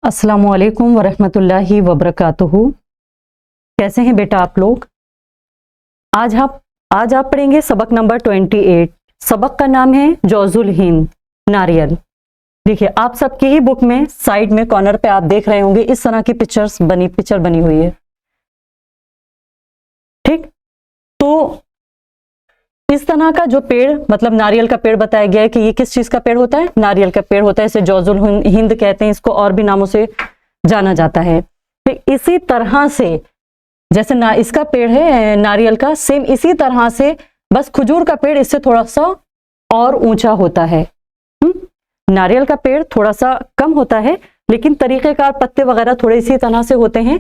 अस्सलामु अलैकुम वरहमतुल्लाहि वबरकातुहू। कैसे हैं बेटा आप लोग? आज आप पढ़ेंगे सबक नंबर 28। सबक का नाम है जौजुल हिंद, नारियल। देखिए आप सबकी ही बुक में साइड में कॉर्नर पे आप देख रहे होंगे इस तरह की पिक्चर बनी हुई है। ठीक, तो इस तरह का जो पेड़ मतलब नारियल का पेड़ बताया गया है कि ये किस चीज का पेड़ होता है? नारियल का पेड़ होता है। इसे जौजुल हिंद कहते हैं, इसको और भी नामों से जाना जाता है। तो इसी तरह से जैसे इसका पेड़ है नारियल का, सेम इसी तरह से बस खजूर का पेड़ इससे थोड़ा सा और ऊंचा होता है। नारियल का पेड़ थोड़ा सा कम होता है लेकिन तरीकेकार पत्ते वगैरह थोड़े इसी तरह से होते हैं।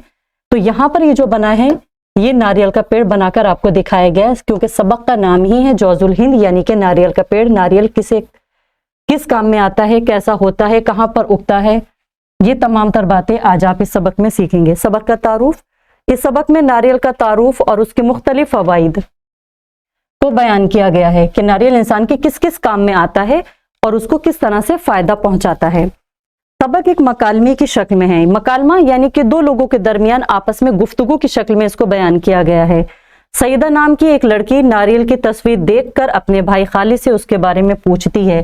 तो यहाँ पर ये जो बना है ये नारियल का पेड़ बनाकर आपको दिखाया गया है, क्योंकि सबक का नाम ही है जौजुल हिंद यानी कि नारियल का पेड़। नारियल किस काम में आता है, कैसा होता है, कहाँ पर उगता है, ये तमाम तर बातें आज आप इस सबक में सीखेंगे। सबक का तारुफ, इस सबक में नारियल का तारुफ और उसके मुख्तलिफ फवाइद को बयान किया गया है कि नारियल इंसान के किस किस काम में आता है और उसको किस तरह से फायदा पहुंचाता है। सबक एक मकालमे की शक्ल में है। मकालमा यानी कि दो लोगों के दरमियान आपस में गुफ्तगू की शक्ल में इसको बयान किया गया है। सईदा नाम की एक लड़की नारियल की तस्वीर देखकर अपने भाई खालिद से उसके बारे में पूछती है।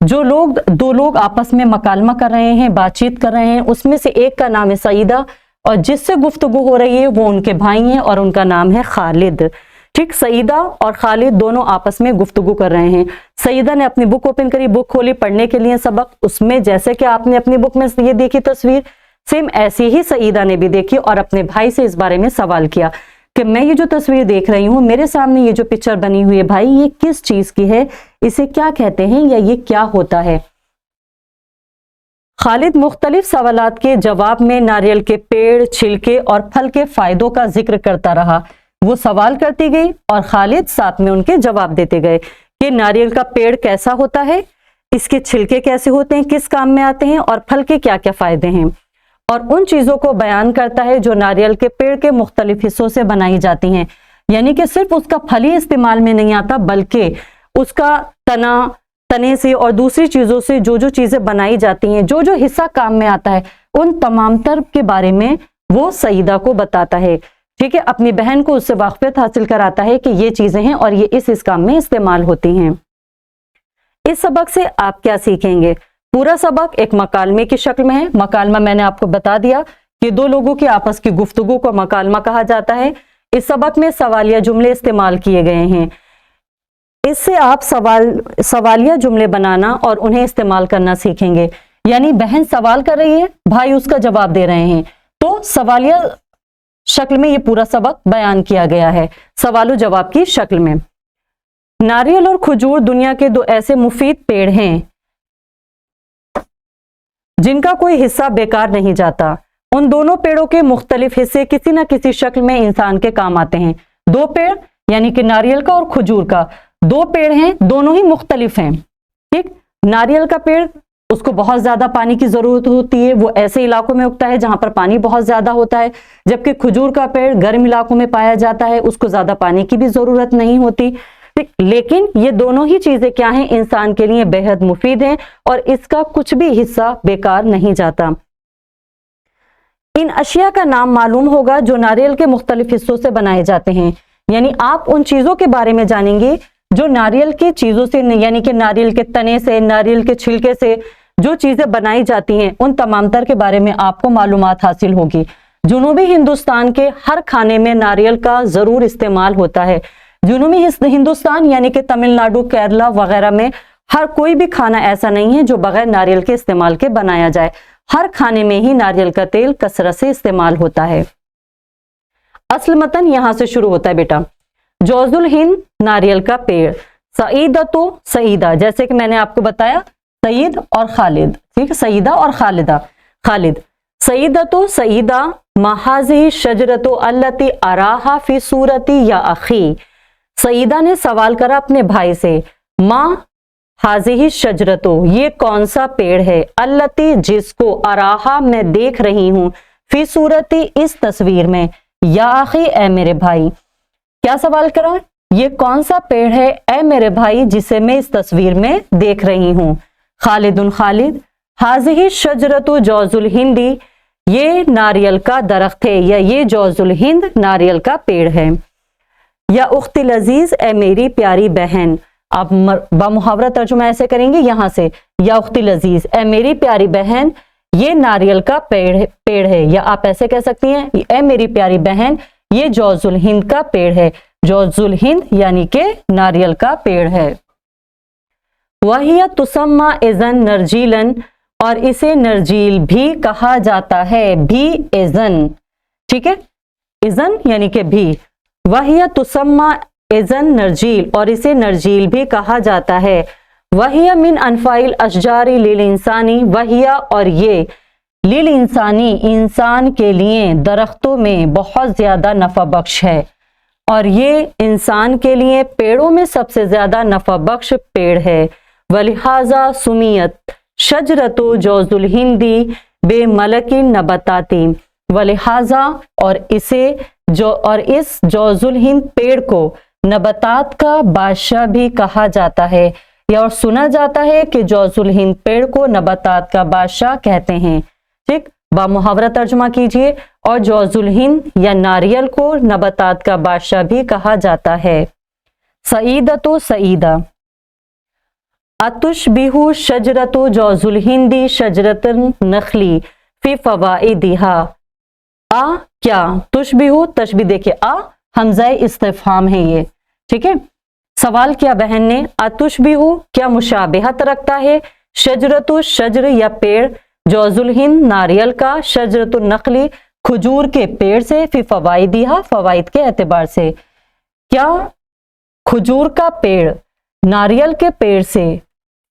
दो लोग आपस में मकालमा कर रहे हैं, बातचीत कर रहे हैं, उसमें से एक का नाम है सईदा और जिससे गुफ्तगू हो रही है वो उनके भाई हैं और उनका नाम है खालिद। ठीक, सईदा और खालिद दोनों आपस में गुफ्तगू कर रहे हैं। सईदा ने अपनी बुक ओपन करी, बुक खोली पढ़ने के लिए सबक। उसमें जैसे कि आपने अपनी बुक में ये देखी तस्वीर, सेम ऐसी ही सईदा ने भी देखी और अपने भाई से इस बारे में सवाल किया कि मैं ये जो तस्वीर देख रही हूँ, मेरे सामने ये जो पिक्चर बनी हुई है भाई, ये किस चीज की है, इसे क्या कहते हैं या ये क्या होता है? खालिद मुख्तलिफ सवालात के जवाब में नारियल के पेड़, छिलके और फल के फायदों का जिक्र करता रहा। वो सवाल करती गई और खालिद साथ में उनके जवाब देते गए कि नारियल का पेड़ कैसा होता है, इसके छिलके कैसे होते हैं, किस काम में आते हैं और फल के क्या क्या फायदे हैं। और उन चीजों को बयान करता है जो नारियल के पेड़ के मुख्तलिफ हिस्सों से बनाई जाती हैं। यानी कि सिर्फ उसका फल ही इस्तेमाल में नहीं आता बल्कि उसका तने से और दूसरी चीजों से जो जो चीजें बनाई जाती हैं, जो जो हिस्सा काम में आता है, उन तमाम तर के बारे में वो सईदा को बताता है। ठीक है, अपनी बहन को उससे वाक़फ़ियत हासिल कराता है कि ये चीजें हैं और ये इस काम में इस्तेमाल होती हैं। इस सबक से आप क्या सीखेंगे? पूरा सबक एक मकालमे की शक्ल में है। मकालमा मैंने आपको बता दिया कि दो लोगों की आपस की गुफ्तगू को मकालमा कहा जाता है। इस सबक में सवालिया जुमले इस्तेमाल किए गए हैं। इससे आप सवालिया जुमले बनाना और उन्हें इस्तेमाल करना सीखेंगे। यानी बहन सवाल कर रही है, भाई उसका जवाब दे रहे हैं, तो सवालिया शक्ल में ये पूरा सबक बयान किया गया है, सवाल जवाब की शक्ल में। नारियल और खजूर दुनिया के दो ऐसे मुफीद पेड़ हैं जिनका कोई हिस्सा बेकार नहीं जाता। उन दोनों पेड़ों के मुख्तलिफ हिस्से किसी न किसी शक्ल में इंसान के काम आते हैं। दो पेड़ यानी कि नारियल का और खजूर का, दो पेड़ हैं, दोनों ही मुख्तलिफ हैं। ठीक, नारियल का पेड़ उसको बहुत ज्यादा पानी की जरूरत होती है, वो ऐसे इलाकों में उगता है जहां पर पानी बहुत ज्यादा होता है, जबकि खजूर का पेड़ गर्म इलाकों में पाया जाता है, उसको ज्यादा पानी की भी जरूरत नहीं होती। लेकिन ये दोनों ही चीजें क्या हैं, इंसान के लिए बेहद मुफीद हैं और इसका कुछ भी हिस्सा बेकार नहीं जाता। इन अशिया का नाम मालूम होगा जो नारियल के मुख्तलिफ हिस्सों से बनाए जाते हैं। यानी आप उन चीजों के बारे में जानेंगे जो नारियल की चीजों से यानी कि नारियल के तने से, नारियल के छिलके से जो चीजें बनाई जाती हैं, उन तमाम तर के बारे में आपको मालूमात हासिल होगी। जुनूबी हिंदुस्तान के हर खाने में नारियल का जरूर इस्तेमाल होता है। जुनूबी हिंदुस्तान यानी कि तमिलनाडु, केरला वगैरह में हर कोई भी खाना ऐसा नहीं है जो बगैर नारियल के इस्तेमाल के बनाया जाए। हर खाने में ही नारियल का तेल कसरत से इस्तेमाल होता है। असल मतन यहां से शुरू होता है बेटा। जौजुल हिंद, नारियल का पेड़। सईदा तो सईदा, जैसे कि मैंने आपको बताया सईद और खालिद। ठीक है, सईदा और खालिद। सईदा तो सईदा महाजी शजरतो अल्लती अराहा फी सूरती या अखी। सईदा ने सवाल करा अपने भाई से, माँ हाजिही शजरतो, ये कौन सा पेड़ है, अल्लती जिसको, अराहा मैं देख रही हूं, फी सूरती इस तस्वीर में, या अखी ए मेरे भाई। क्या सवाल करा? ये कौन सा पेड़ है ए मेरे भाई जिसे मैं इस तस्वीर में देख रही हूं। खालिद, हाज़िही शजरतु जौजुल हिंदी, ये नारियल का दरख्त है या ये जौजुल हिंद नारियल का पेड़ है। या उख्तिल अजीज, ए मेरी प्यारी बहन। आप बामुहावरा तर्जुमा ऐसे करेंगे यहाँ से, या उख्तिल अजीज, ए मेरी प्यारी बहन, ये नारियल का पेड़ है। या आप ऐसे कह सकती हैं, ए मेरी प्यारी बहन, ये जौजुल हिंद का पेड़ है। जौजुल हिंद यानी कि नारियल का पेड़ है। वहिया तुसम्मा इज़न नरजीलन, और इसे नरजील भी कहा जाता है। भी इज़न, ठीक है, इज़न यानी कि भी। वहिया तुसम्मा इज़न नरजील, और इसे नरजील भी कहा जाता है। वहिया मिन अनफाइल अशजारी लिल इंसानी, वहिया और ये, लिल इंसानी इंसान के लिए दरख्तों में बहुत ज़्यादा नफ़ा बख्श है। और ये इंसान के लिए पेड़ों में सबसे ज़्यादा नफ़ा बख्श पेड़ है। वलिहाजा सुमियत शजरतो जौजुल हिंदी बे मलकिन नबताती, वलिहाजा और इस जौजुल हिंद पेड़ को नबतात का बादशाह भी कहा जाता है। या और सुना जाता है कि जौजुल हिंद पेड़ को नबतात का बादशाह कहते हैं। ठीक, बामुहावरा तर्जुमा कीजिए। और जौजुल हिंद या नारियल को नबतात का बादशाह भी कहा जाता है। सईदतो सईदा, अतुशबिहु शजरतु जौजुल हिंदी शजरतन नखली फी फवाइदिहा। आ क्या, तुशबिहु तशबी, देखिए आ हमज़ा इस्तिफहाम है ये, ठीक है। सवाल किया बहन ने, अतुशबिहु क्या मुशाबिहत रखता है, शजरतु शजर या पेड़, जौजुल हिंद नारियल का, शजरतु नखली खजूर के पेड़ से, फी फवाइदिहा फवाइद के एतबार से। क्या खजूर का पेड़ नारियल के पेड़ से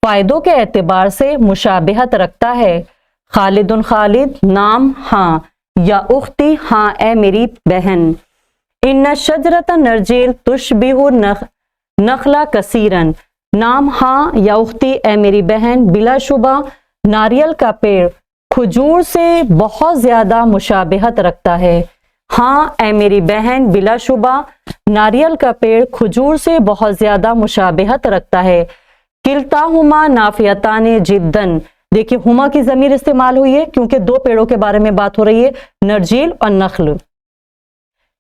फायदों के एतबार से मुशाबिहत रखता है। खालिदुन खालिद, नाम हाँ, या उख्ती हाँ ए मेरी बहन। इन्ना शजरत नरजील तुशबिहु नखला कसीरन, नाम हाँ या उख्ती ए मेरी बहन, बिलाशुबा नारियल का पेड़ खजूर से बहुत ज्यादा मुशाबिहत रखता है। हाँ ए मेरी बहन, बिलाशुबा नारियल का पेड़ खजूर से बहुत ज्यादा मुशाबिहत रखता है। किल्ताहुमा नाफियताने जिद्दन, देखिए हुमा की जमीर इस्तेमाल हुई है क्योंकि दो पेड़ों के बारे में बात हो रही है, नरजील और नखल।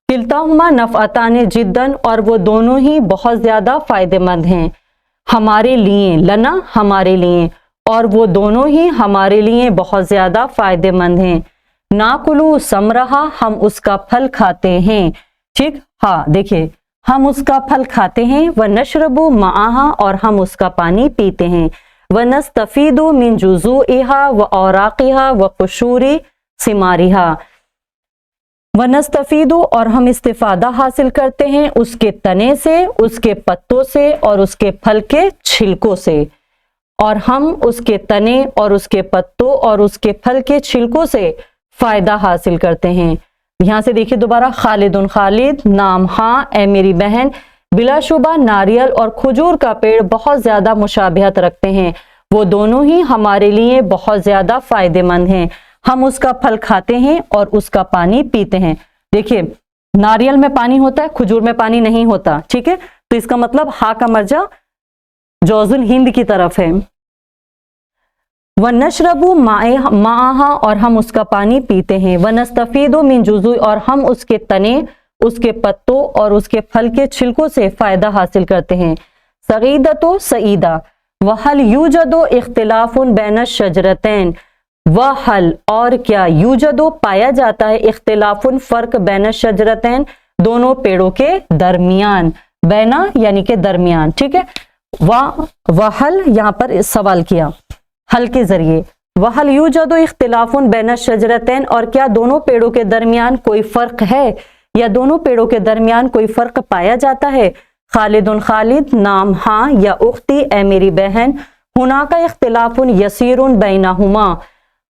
किल्ताहुमा नफ़अताने जिद्दन, और वो दोनों ही बहुत ज्यादा फायदेमंद हैं हमारे लिए, लना हमारे लिए, और वो दोनों ही हमारे लिए बहुत ज्यादा फायदेमंद हैं। नाकुलू समरहा, हम उसका फल खाते हैं। ठीक, हाँ देखिए हम उसका फल खाते हैं। व नशरबु माहा, और हम उसका पानी पीते हैं। व नस्तफीदु मिन जुज़ूइहा व औराक़िहा व कुशूरी सिमारिहा, व नस्तफीदु, और हम इस्तिफादा हासिल करते हैं उसके तने से, उसके पत्तों से और उसके फल के छिलकों से। और हम उसके तने और उसके पत्तों और उसके फल के छिलकों से फायदा हासिल करते हैं। यहां से देखिए दोबारा, खालिदुन खालिद, नाम हाँ ए मेरी बहन, बिलाशुबा नारियल और खजूर का पेड़ बहुत ज्यादा मुशाबिहत रखते हैं, वो दोनों ही हमारे लिए बहुत ज्यादा फायदेमंद हैं। हम उसका फल खाते हैं और उसका पानी पीते हैं। देखिए नारियल में पानी होता है, खजूर में पानी नहीं होता, ठीक है। तो इसका मतलब हा का मर्जा जौजुल हिंद की तरफ है। व नशरबु माहा, और हम उसका पानी पीते हैं। व नस्तफीदु मिन जुज़ू, और हम उसके तने, उसके पत्तों और उसके फल के छिलकों से फायदा हासिल करते हैं। सईदतो सईदा, वहल यूजदो इख्तिलाफुन बैन शजरतैन, वहल और क्या, यूजदो पाया जाता है, इख्तिलाफुन फर्क, बैन शजरतैन दोनों पेड़ों के दरमियान, बैना यानी के दरमियान, ठीक है। वहल यहाँ पर सवाल किया हल के जरिए, वहल यूजदो इख्तिलाफुन बैन शजरतैन, और क्या दोनों पेड़ों के दरमियान कोई फर्क है, या दोनों पेड़ों के दरमियान कोई फर्क पाया जाता है। खालिदुन खालिद, नाम हाँ या उख्ती ए मेरी बहन, हुनाका इख्तिलाफुन यसीरुन बैनहुमा,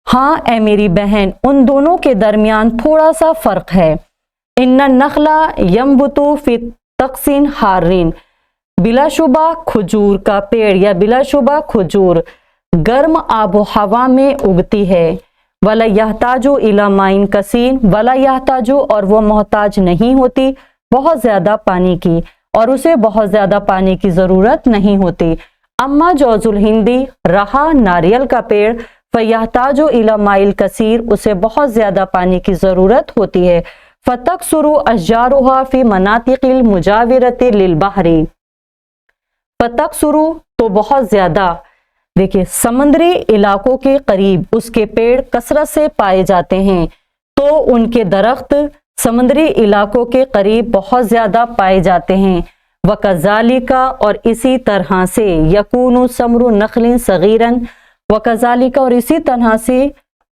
हाँ ए मेरी बहन उन दोनों के दरमियान थोड़ा सा फर्क है। इन्ना नखला यम्बुतु फी तक्सिन हारिन, बिलाशुबा खजूर का पेड़ या बिलाशुबा खजूर गर्म आबो हवा में उगती है। वला यहताजो इला माइन कसीन, वला यहताजो, और वो मोहताज नहीं होती बहुत ज्यादा पानी की, और उसे बहुत ज्यादा पानी की जरूरत नहीं होती। अम्मा जौजुल हिंदी, रहा नारियल का पेड़, فَيَحْتَاجُ إِلَى مَاءٍ كَثِيرٍ, اسے بہت زیادہ پانی کی ضرورت ہوتی ہے. فَتَكْثُرُ أَشْجَارُهَا فِي مَنَاطِقِ الْمُجَاوِرَةِ لِلْبَحْرِ, فَتَكْثُرُ تو بہت زیادہ, دیکھیں سمندری علاقوں کے قریب اس کے پیڑ کثرت سے پائے جاتے ہیں, تو ان کے درخت سمندری علاقوں کے قریب بہت زیادہ پائے جاتے ہیں. وَكَذَلِكَ, اور اسی طرح سے, يَكُونُ ثَمْرُ نَخْلٍ صَغِيرًا, وَكَذَلِكَ, اور اسی طرح سے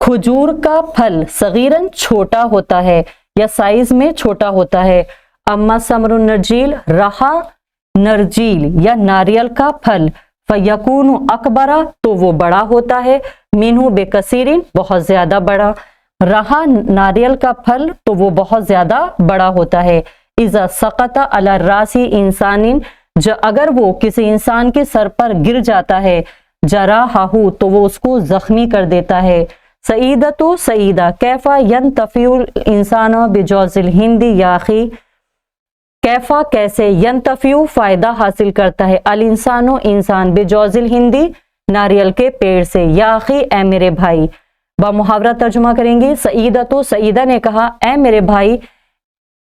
کھجور کا پھل صغیراً چھوٹا ہوتا ہے یا سائز میں چھوٹا ہوتا ہے. اما ثمر النرجیل, رہا نرجیل یا ناریل کا پھل, فَيَكُونُ أَكْبَرَ, تو وہ بڑا ہوتا ہے, مِنْهُ بِكَثِيرٍ, بہت زیادہ بڑا. رہا ناریل کا پھل تو وہ بہت زیادہ بڑا ہوتا ہے. اِذَا سَقَطَ عَلَى الرَّاسِ إِنسَانٍ, اگر وہ کسی انسان کے سر پر گر جاتا ہے, جَرَحَهُ, تو وہ اس کو زخمی کر دیتا ہے. سعیدۃ سعیدہ, کیفَ يَنْتَفِعُ الْإِنسَانُ بِجَوْزِ الْهِنْدِ یا اخی, کیفا کیسے, ینتفیو فائدہ حاصل کرتا ہے, الانسان انسان, بجوز الہندی ناریل کے پیڑ سے, یا اخی اے میرے بھائی. بمحاورہ ترجمہ کریں گے. سعیدہ سعیدہ نے کہا اے میرے بھائی,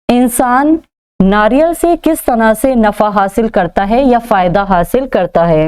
انسان ناریل سے کس طرح سے نفع حاصل کرتا ہے یا فائدہ حاصل کرتا ہے.